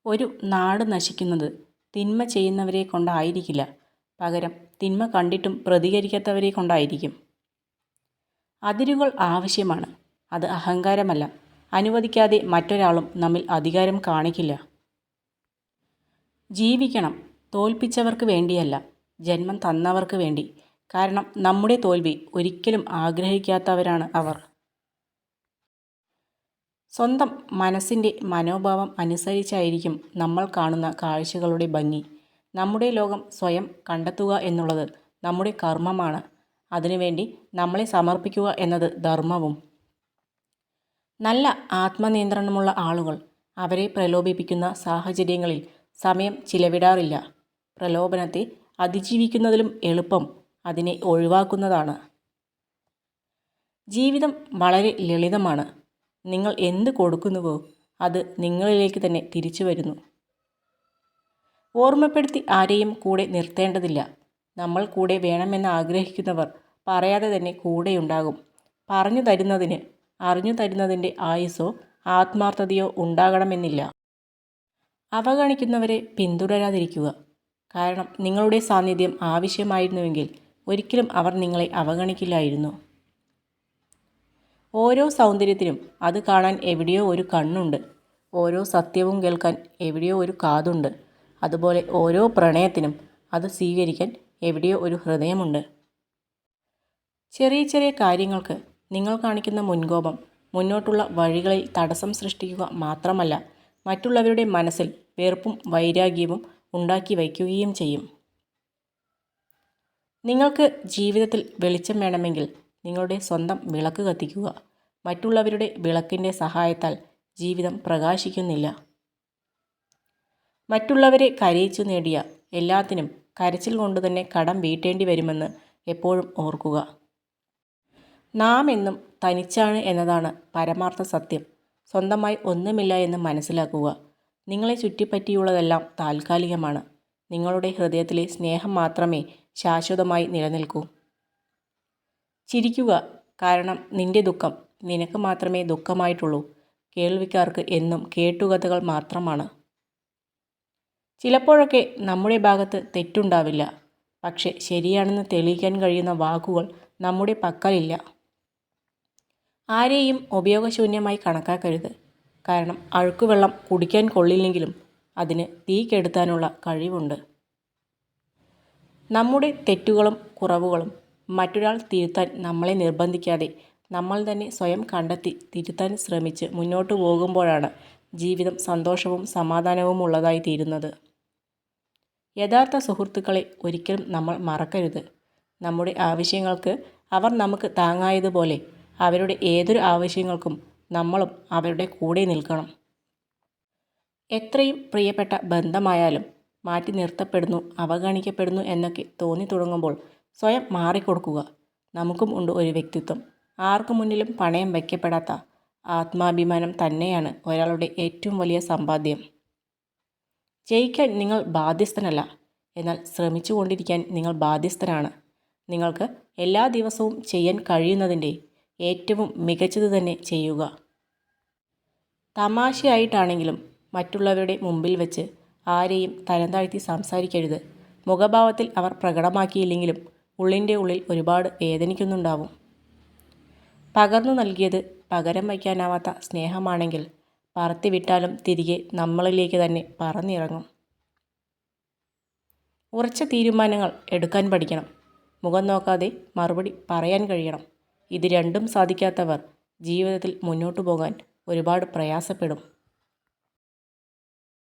ഒരു നാട് നശിക്കുന്നത് തിന്മ ചെയ്യുന്നവരെ കൊണ്ടായിരിക്കില്ല, പകരം തിന്മ കണ്ടിട്ടും പ്രതികരിക്കാത്തവരെ കൊണ്ടായിരിക്കും. അതിരുകൾ ആവശ്യമാണ്, അത് അഹങ്കാരമല്ല. അനുവദിക്കാതെ മറ്റൊരാളും നമ്മിൽ അധികാരം കാണിക്കില്ല. ജീവിക്കണം, തോൽപ്പിച്ചവർക്ക് വേണ്ടിയല്ല, ജന്മം തന്നവർക്ക് വേണ്ടി. കാരണം നമ്മുടെ തോൽവി ഒരിക്കലും ആഗ്രഹിക്കാത്തവരാണ് അവർ. സ്വന്തം മനസ്സിൻ്റെ മനോഭാവം അനുസരിച്ചായിരിക്കും നമ്മൾ കാണുന്ന കാഴ്ചകളുടെ ഭംഗി. നമ്മുടെ ലോകം സ്വയം കണ്ടെത്തുക എന്നുള്ളത് നമ്മുടെ കർമ്മമാണ്. അതിനുവേണ്ടി നമ്മളെ സമർപ്പിക്കുക എന്നത് ധർമ്മവും. നല്ല ആത്മനിയന്ത്രണമുള്ള ആളുകൾ അവരെ പ്രലോഭിപ്പിക്കുന്ന സാഹചര്യങ്ങളിൽ സമയം ചിലവിടാറില്ല. പ്രലോഭനത്തെ അതിജീവിക്കുന്നതിലും എളുപ്പം അതിനെ ഒഴിവാക്കുന്നതാണ്. ജീവിതം വളരെ ലളിതമാണ്. നിങ്ങൾ എന്ത് കൊടുക്കുന്നുവോ അത് നിങ്ങളിലേക്ക് തന്നെ തിരിച്ചു വരുന്നു. ഓർമ്മപ്പെടുത്തി ആരെയും കൂടെ നിർത്തേണ്ടതില്ല. നമ്മൾ കൂടെ വേണമെന്ന് ആഗ്രഹിക്കുന്നവർ പറയാതെ തന്നെ കൂടെയുണ്ടാകും. പറഞ്ഞു തരുന്നതിന് അറിഞ്ഞു തരുന്നതിൻ്റെ ആയുസ്സോ ആത്മാർത്ഥതയോ ഉണ്ടാകണമെന്നില്ല. അവഗണിക്കുന്നവരെ പിന്തുടരാതിരിക്കുക. കാരണം നിങ്ങളുടെ സാന്നിധ്യം ആവശ്യമായിരുന്നുവെങ്കിൽ ഒരിക്കലും അവർ നിങ്ങളെ അവഗണിക്കില്ലായിരുന്നു. ഓരോ സൗന്ദര്യത്തിനും അത് കാണാൻ എവിടെയോ ഒരു കണ്ണുണ്ട്. ഓരോ സത്യവും കേൾക്കാൻ എവിടെയോ ഒരു കാതുണ്ട്. അതുപോലെ ഓരോ പ്രണയത്തിനും അത് സ്വീകരിക്കാൻ എവിടെയോ ഒരു ഹൃദയമുണ്ട്. ചെറിയ ചെറിയ കാര്യങ്ങൾക്ക് നിങ്ങൾ കാണിക്കുന്ന മുൻകോപം മുന്നോട്ടുള്ള വഴികളിൽ തടസ്സം സൃഷ്ടിക്കുക മാത്രമല്ല, മറ്റുള്ളവരുടെ മനസ്സിൽ വെറുപ്പും വൈരാഗ്യവും ഉണ്ടാക്കി വയ്ക്കുകയും ചെയ്യും. നിങ്ങൾക്ക് ജീവിതത്തിൽ വെളിച്ചം വേണമെങ്കിൽ നിങ്ങളുടെ സ്വന്തം വിളക്ക് കത്തിക്കുക. മറ്റുള്ളവരുടെ വിളക്കിൻ്റെ സഹായത്താൽ ജീവിതം പ്രകാശിക്കുന്നില്ല. മറ്റുള്ളവരെ കരയിച്ചു നേടിയ എല്ലാത്തിനും കരച്ചിൽ കൊണ്ട് തന്നെ കടം വീട്ടേണ്ടി വരുമെന്ന് എപ്പോഴും ഓർക്കുക. നാം എന്നും തനിച്ചാണ് എന്നതാണ് പരമാർത്ഥ സത്യം. സ്വന്തമായി ഒന്നുമില്ല എന്ന് മനസ്സിലാക്കുക. നിങ്ങളെ ചുറ്റിപ്പറ്റിയുള്ളതെല്ലാം താൽക്കാലികമാണ്. നിങ്ങളുടെ ഹൃദയത്തിലെ സ്നേഹം മാത്രമേ ശാശ്വതമായി നിലനിൽക്കൂ. ചിരിക്കുക, കാരണം നിന്റെ ദുഃഖം നിനക്ക് മാത്രമേ ദുഃഖമായിട്ടുള്ളൂ. കേൾവിക്കാർക്ക് എന്നും കേട്ടുകഥകൾ മാത്രമാണ്. ചിലപ്പോഴൊക്കെ നമ്മുടെ ഭാഗത്ത് തെറ്റുണ്ടാവില്ല, പക്ഷെ ശരിയാണെന്ന് തെളിയിക്കാൻ കഴിയുന്ന വാക്കുകൾ നമ്മുടെ പക്കലില്ല. ആരെയും ഉപയോഗശൂന്യമായി കണക്കാക്കരുത്. കാരണം അഴുക്കുവെള്ളം കുടിക്കാൻ കൊള്ളില്ലെങ്കിലും അതിന് തീ കെടുത്താനുള്ള കഴിവുണ്ട്. നമ്മുടെ തെറ്റുകളും കുറവുകളും മറ്റൊരാൾ തിരുത്താൻ നമ്മളെ നിർബന്ധിക്കാതെ നമ്മൾ തന്നെ സ്വയം കണ്ടെത്തി തിരുത്താൻ ശ്രമിച്ച് മുന്നോട്ട് പോകുമ്പോഴാണ് ജീവിതം സന്തോഷവും സമാധാനവും ഉള്ളതായി തീരുന്നത്. യഥാർത്ഥ സുഹൃത്തുക്കളെ ഒരിക്കലും നമ്മൾ മറക്കരുത്. നമ്മുടെ ആവശ്യങ്ങൾക്ക് അവർ നമുക്ക് താങ്ങായതുപോലെ അവരുടെ ഏതൊരു ആവശ്യങ്ങൾക്കും നമ്മളും അവരുടെ കൂടെ നിൽക്കണം. എത്രയും പ്രിയപ്പെട്ട ബന്ധമായാലും മാറ്റി നിർത്തപ്പെടുന്നു, അവഗണിക്കപ്പെടുന്നു എന്നൊക്കെ തോന്നി തുടങ്ങുമ്പോൾ സ്വയം മാറിക്കൊടുക്കുക. നമുക്കും ഉണ്ട് ഒരു വ്യക്തിത്വം. ആർക്കു മുന്നിലും പണയം വയ്ക്കപ്പെടാത്ത ആത്മാഭിമാനം തന്നെയാണ് ഒരാളുടെ ഏറ്റവും വലിയ സമ്പാദ്യം. ജയിക്കാൻ നിങ്ങൾ ബാധ്യസ്ഥനല്ല, എന്നാൽ ശ്രമിച്ചു കൊണ്ടിരിക്കാൻ നിങ്ങൾ ബാധ്യസ്ഥനാണ്. നിങ്ങൾക്ക് എല്ലാ ദിവസവും ചെയ്യാൻ കഴിയുന്നതിൻ്റെ ഏറ്റവും മികച്ചത് തന്നെ ചെയ്യുക. തമാശയായിട്ടാണെങ്കിലും മറ്റുള്ളവരുടെ മുമ്പിൽ വെച്ച് ആരെയും തരം താഴ്ത്തി സംസാരിക്കരുത്. മുഖഭാവത്തിൽ അവർ പ്രകടമാക്കിയില്ലെങ്കിലും ഉള്ളിൻ്റെ ഉള്ളിൽ ഒരുപാട് വേദനിക്കുന്നുണ്ടാവും. പകർന്നു നൽകിയത് പകരം വയ്ക്കാനാവാത്ത സ്നേഹമാണെങ്കിൽ പറത്തിവിട്ടാലും തിരികെ നമ്മളിലേക്ക് തന്നെ പറന്നിറങ്ങും. ഉറച്ച തീരുമാനങ്ങൾ എടുക്കാൻ പഠിക്കണം. മുഖം നോക്കാതെ മറുപടി പറയാൻ കഴിയണം. ഇത് രണ്ടും സാധിക്കാത്തവർ ജീവിതത്തിൽ മുന്നോട്ടു പോകാൻ ഒരുപാട് പ്രയാസപ്പെടും.